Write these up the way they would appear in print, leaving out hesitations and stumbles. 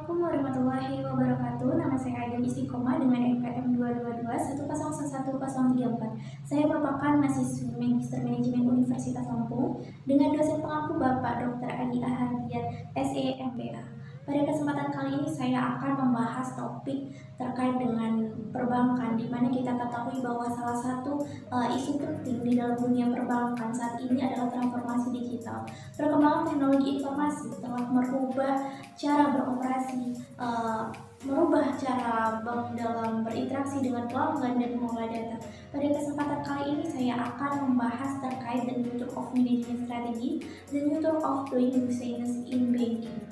Assalamualaikum warahmatullahi wabarakatuh. Nama saya Aida Istiqomah dengan NPM 222 Saya merupakan mahasiswi Magister Manajemen Universitas Lampung dengan dosen pengampu Bapak Dr. Adi Ahadiat, SE MBA. Pada kesempatan kali ini saya akan membahas topik terkait dengan perbankan, di mana kita ketahui bahwa salah satu isu penting di dalam dunia perbankan saat ini adalah transformasi digital. Perkembangan teknologi informasi telah merubah cara beroperasi, merubah cara bank dalam berinteraksi dengan pelanggan dan mengolah data. Pada kesempatan kali ini saya akan membahas terkait the Future of Management Strategy, the Future of Doing Business in Banking.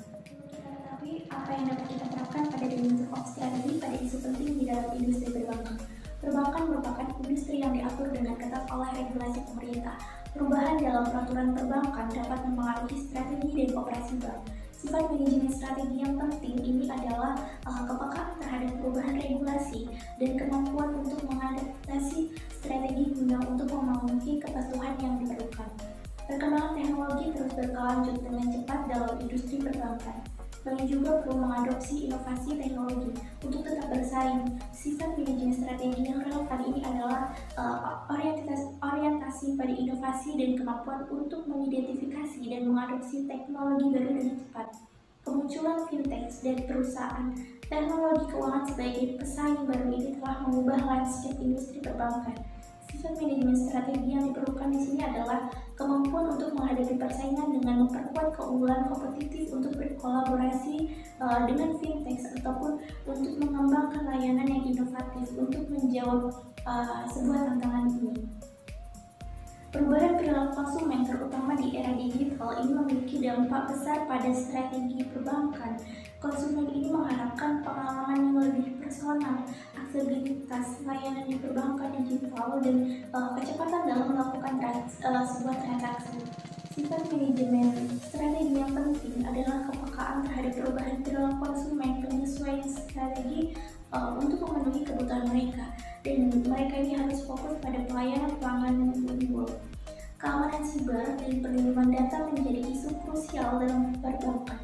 Tapi apa yang dapat kita terapkan pada the Future of Strategy pada isu penting di dalam industri perbankan? Perbankan merupakan industri yang diatur dengan ketat oleh regulasi pemerintah. Perubahan dalam peraturan perbankan dapat mempengaruhi strategi dan operasi bank. Sifat manajemen strategi yang penting ini adalah kepekaan terhadap perubahan regulasi dan kemampuan untuk mengadaptasi strategi guna untuk memenuhi kebutuhan yang diperlukan. Perkembangan teknologi terus berkelanjut dengan cepat dalam industri perbankan. Bank juga perlu mengadopsi inovasi teknologi untuk tetap bersaing. Sifat manajemen strategi yang relevan ini adalah orientasi pada inovasi dan kemampuan untuk mengidentifikasi dan mengadopsi teknologi baru dengan cepat. Kemunculan fintech dan perusahaan teknologi keuangan sebagai pesaing baru ini telah mengubah landscape industri perbankan. Sifat manajemen strategi yang diperlukan di sini adalah kemampuan untuk menghadapi persaingan dengan memperkuat keunggulan kompetitif untuk berkolaborasi dengan fintech ataupun untuk mengembangkan layanan yang inovatif untuk menjawab sebuah tantangan ini. Perubahan perilaku konsumen terutama di era digital ini memiliki dampak besar pada strategi perbankan. Konsumen ini mengharapkan pengalaman yang lebih personal, aksesibilitas layanan di perbankan digital, dan kecepatan dalam melakukan sebuah transaksi. Sifat manajemen strategi yang penting adalah kepekaan terhadap perubahan perilaku konsumen, penyesuaian strategi untuk memenuhi kebutuhan mereka, dan mereka ini harus fokus pada pelayanan pelanggan yang unggul. Keamanan siber dan perlindungan data menjadi isu krusial dalam perbankan.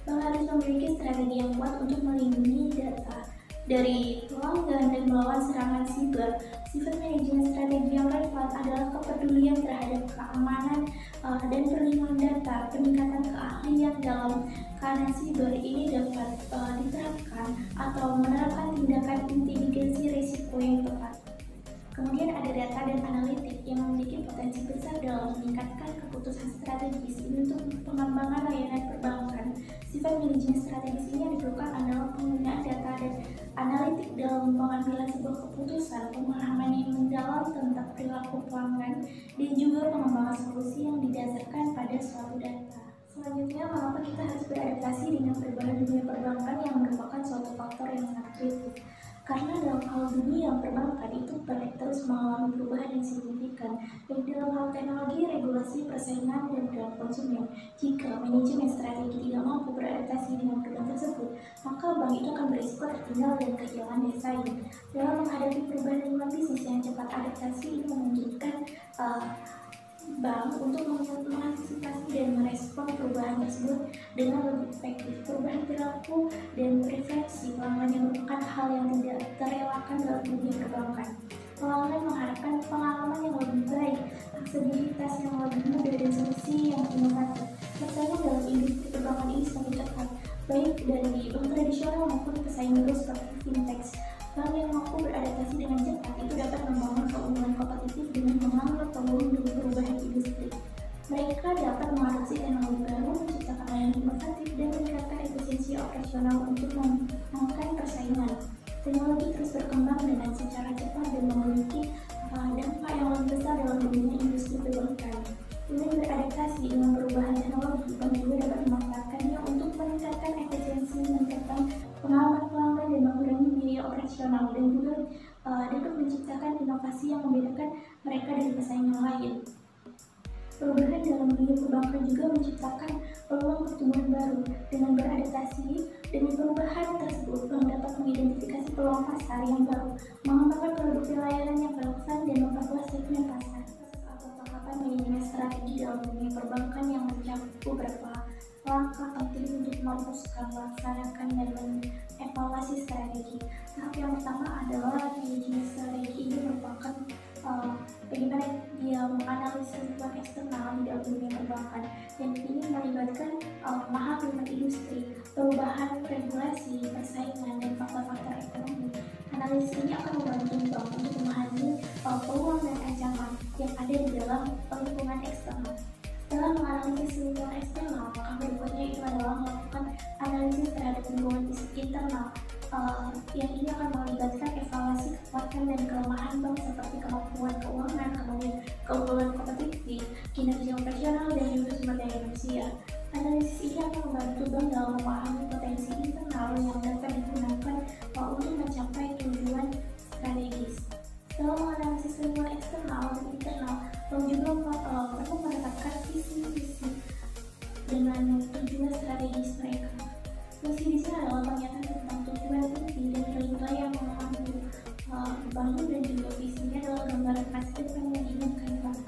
Bank harus memiliki strategi yang kuat untuk melindungi data dari pelanggan dan melawan serangan siber. Sifat manajemen strategi yang relevan adalah kepedulian terhadap keamanan dan perlindungan data. Peningkatan keahlian dalam keamanan siber ini dapat diterapkan atau menerapkan tindakan mitigasi risiko yang tepat. Kemudian ada data dan analitik yang memiliki potensi besar dalam meningkatkan keputusan strategis ini untuk pengembangan layanan perbankan. Sifat manajemen strategis ini yang diperlukan adalah penggunaan data dan analitik dalam pengambilan sebuah keputusan, pemahaman yang mendalam tentang perilaku pelanggan, dan juga pengembangan solusi yang didasarkan pada suatu data. Selanjutnya, mengapa kita harus beradaptasi dengan perubahan dunia perbankan yang merupakan suatu faktor yang sangat kritis? Karena dalam hal dunia perbankan itu terus mengalami perubahan yang signifikan, baik dalam hal teknologi, regulasi, persaingan, dan perilaku konsumen. Jika manajemen strategi tidak mampu beradaptasi dengan perubahan tersebut, maka bank itu akan berisiko tertinggal dan kehilangan daya saing. Dalam menghadapi perubahan lingkungan bisnis yang cepat, adaptasi ini memungkinkan bank untuk mengantisipasi dan merespon perubahan tersebut dengan lebih efektif. Perubahan perilaku dan preferensi pelanggan yang merupakan hal yang tidak terelakkan dalam dunia perbankan. Pelanggan mengharapkan pengalaman yang lebih baik, aksesibilitas yang lebih mudah, dan solusi yang inovatif. Persaingan dalam industri perbankan ini semakin ketat, baik dari bank tradisional maupun pesaing baru seperti fintech. Bank yang mampu beradaptasi dengan cepat itu dapat membangun keunggulan kompetitif dengan menganggap peluang dengan perubahan industri. Mereka dapat mengadopsi teknologi baru, menciptakan layanan inovatif, dan meningkatkan efisiensi operasional untuk memenangkan persaingan. Teknologi terus berkembang dengan secara cepat dan memiliki dampak yang lebih besar dalam dunia industri perbankan. Dengan beradaptasi dengan perubahan teknologi, bank juga dapat memanfaatkannya untuk meningkatkan efisiensi, meningkatkan pengalaman pelanggan, dan mengurangi biaya operasional, dan juga dapat menciptakan inovasi yang membedakan mereka dari pesaing yang lain. Perubahan dalam dunia perbankan juga menciptakan peluang pertumbuhan baru. Dengan beradaptasi dengan perubahan tersebut, bank dapat mengidentifikasi peluang pasar yang baru, mengembangkan produk dan layanan yang relevan, dan memperluas segmen pasar. Atau tahapan manajemen strategi dalam dunia perbankan yang mencakup beberapa langkah penting untuk mampu merumuskan, melaksanakan, dan mengevaluasi strategi. Tahap yang pertama adalah manajemen strategi. Ini merupakan bagaimana dia menganalisis lingkungan eksternal di dalam dunia perbankan, dan ini melibatkan memahami industri, perubahan regulasi, persaingan, dan faktor-faktor ekonomi. Analisis ini akan membantu bank untuk memahami peluang dan ancaman yang ada di dalam lingkungan eksternal. Setelah menganalisis lingkungan eksternal, maka berikutnya itu adalah melakukan analisis terhadap lingkungan internal, yang ini akan melibatkan evaluasi kekuatan dan kelemahan bank seperti kemampuan keuangan, kemudian keunggulan kompetitif, kinerja operasional, dan juga sumber daya manusia. Analisis ini akan membantu bank dalam memahami potensi internal yang dapat digunakan untuk mencapai tujuan strategis. Setelah menganalisis lingkungan eksternal dan internal, bank juga perlu menetapkan visi-visi dengan tujuan strategis mereka. Visi di sini adalah pernyataan tentang tujuan inti dan nilai-nilai yang mau dibangun, dan juga visinya adalah gambaran masa depan yang diinginkan bank.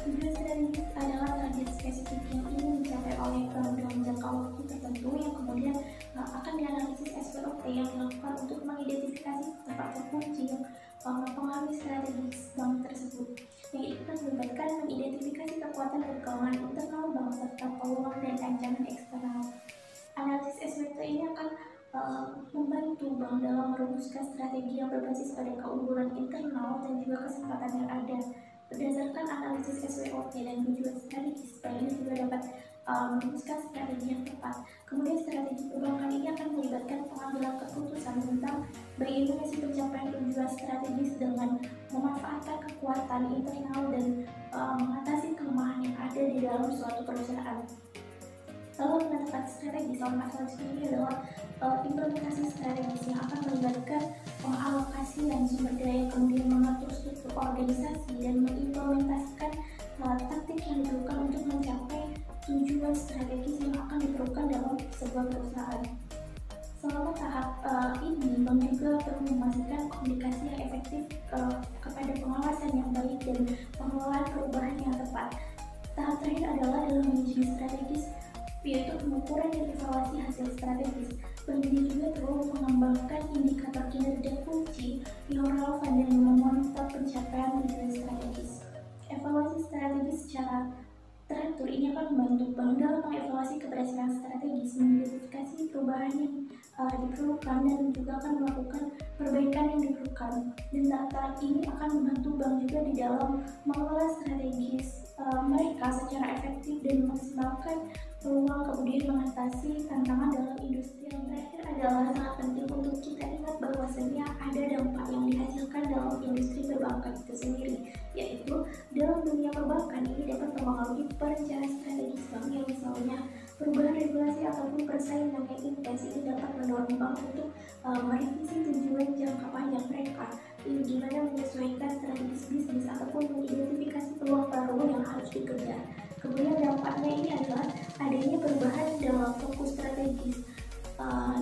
Tujuan strategis adalah target spesifik yang ingin dicapai oleh bank dalam jangka waktu tertentu, yang kemudian akan dianalisis SWOT yang dilakukan untuk mengidentifikasi faktor kunci yang mempengaruhi strategi bank tersebut. Yang itu melibatkan mengidentifikasi kekuatan dan kelemahan internal bank serta peluang dan ancaman eksternal. Analisis SWOT ini akan membantu bank dalam merumuskan strategi yang berbasis pada keunggulan internal dan juga kesempatan yang ada. Berdasarkan analisis SWOT dan tujuan strategis, bank ini juga dapat merumuskan strategi yang tepat. Kemudian strategi perbankan ini akan melibatkan pengambilan keputusan tentang bagaimana si pencapaian tujuan strategis dengan memanfaatkan kekuatan internal dan mengatasi kelemahan yang ada di dalam suatu perusahaan. Lalu menetapkan strategi, salah satu ini adalah implementasi strategis yang akan melibatkan pengalokasian sumber daya, kemudian mengatur struktur organisasi dan mengimplementasikan taktik yang diperlukan untuk mencapai tujuan strategis yang akan diperlukan dalam sebuah perusahaan. Selama tahap ini, bank juga perlu memastikan komunikasi yang efektif kepada pengawasan yang baik dan pengelolaan perubahan yang tepat. Tahap terakhir adalah dalam manajemen strategis, yaitu pengukuran dan evaluasi hasil strategis. Bank ini juga perlu mengembangkan indikator kinerja kunci yang relevan dan memonitor pencapaian tujuan strategis. Evaluasi strategis secara teratur ini akan membantu bank dalam mengevaluasi keberhasilan strategis, mengidentifikasi perubahan yang diperlukan, dan juga akan melakukan perbaikan yang diperlukan. Dan data ini akan membantu bank juga di dalam mengelola strategis mereka secara efektif dan memaksimalkan peluang, kemudian mengatasi tantangan dalam industri. Yang terakhir adalah sangat penting untuk kita ingat bahwasanya ada dampak yang dihasilkan dalam industri perbankan itu sendiri, yaitu dalam dunia perbankan ini dapat mempengaruhi perencanaan strategis bank, yang misalnya perubahan regulasi ataupun persaingan yang intens ini dapat mendorong bank untuk merevisi tujuan jangka panjang mereka, gimana menyesuaikan strategis bisnis ataupun mengidentifikasi peluang baru yang harus dikejar. Kemudian dampaknya ini adalah adanya perubahan dalam fokus strategis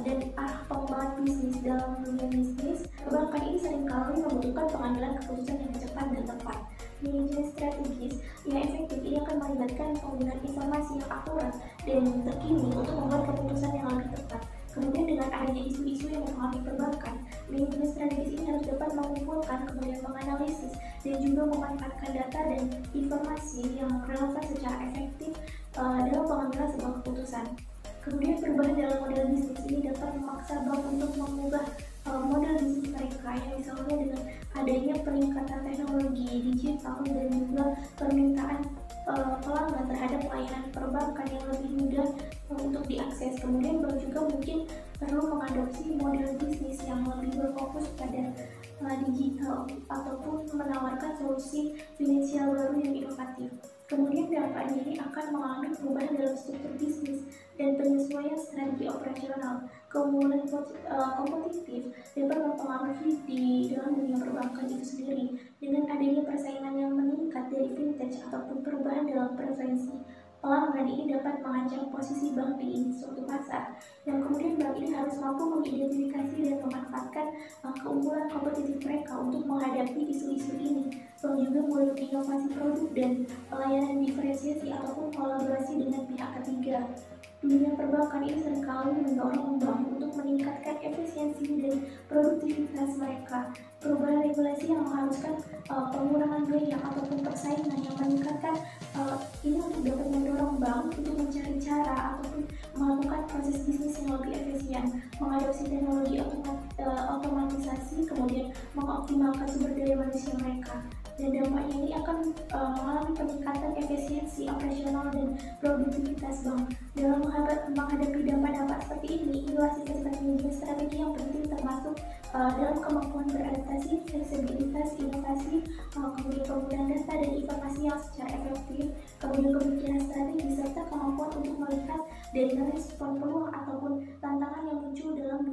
dan arah pengembangan bisnis. Dalam dunia bisnis, perbankan ini seringkali membutuhkan pengambilan keputusan yang cepat dan tepat. Manajemen strategis yang efektif ini akan melibatkan penggunaan informasi yang akurat dan terkini untuk membuat keputusan yang lebih tepat. Kemudian dengan adanya isu-isu yang mempengaruhi perbankan, manajemen strategis ini harus dapat mengumpulkan, kemudian menganalisis, dan juga memanfaatkan data dan informasi yang relevan secara efektif dalam pengambilan sebuah keputusan. Kemudian perubahan dalam model bisnis ini dapat memaksa bank untuk mengubah model bisnis mereka, yang misalnya dengan adanya peningkatan teknologi digital dan juga permintaan pelanggan terhadap layanan perbankan yang lebih mudah untuk diakses. Kemudian bank juga mungkin perlu mengadopsi model bisnis yang lebih berfokus pada digital ataupun menawarkan solusi finansial baru yang inovatif. Kemudian dampaknya ini akan mengalami perubahan dalam struktur bisnis dan penyesuaian strategi operasional. Keunggulan kompetitif dapat mempengaruhi di dalam dunia perbankan itu sendiri. Dengan adanya persaingan yang meningkat dari vintage ataupun perubahan dalam preferensi pelanggan, ini dapat mengancam posisi bank di suatu pasar. Dan kemudian bank ini harus mampu mengidentifikasi dan memanfaatkan keunggulan kompetitif mereka untuk menghadapi isu-isu ini. Bank juga mulai inovasi produk dan layanan diferensiasi ataupun kolaborasi dengan pihak ketiga. Dunia perbankan ini seringkali mendorong bank untuk meningkatkan efisiensi dan produktivitas mereka. Perubahan regulasi yang mengharuskan pengurangan biaya ataupun persaingan yang meningkatkan ini untuk dapat mendorong bank untuk mencari cara ataupun melakukan proses bisnis yang lebih efisien, mengadopsi teknologi otomatisasi, kemudian mengoptimalkan sumber daya manusia mereka. Dan dampaknya ini akan mengalami peningkatan efisiensi operasional dan produktivitas bank. Dalam menghadapi dampak-dampak seperti ini, inovasi menjadi strategi yang penting, termasuk dalam kemampuan beradaptasi, fleksibilitas, inovasi, kemudian penggunaan data dan informasi yang secara efektif, kemudian pemikiran strategi, serta kemampuan untuk melihat dan merespon peluang ataupun tantangan yang muncul dalam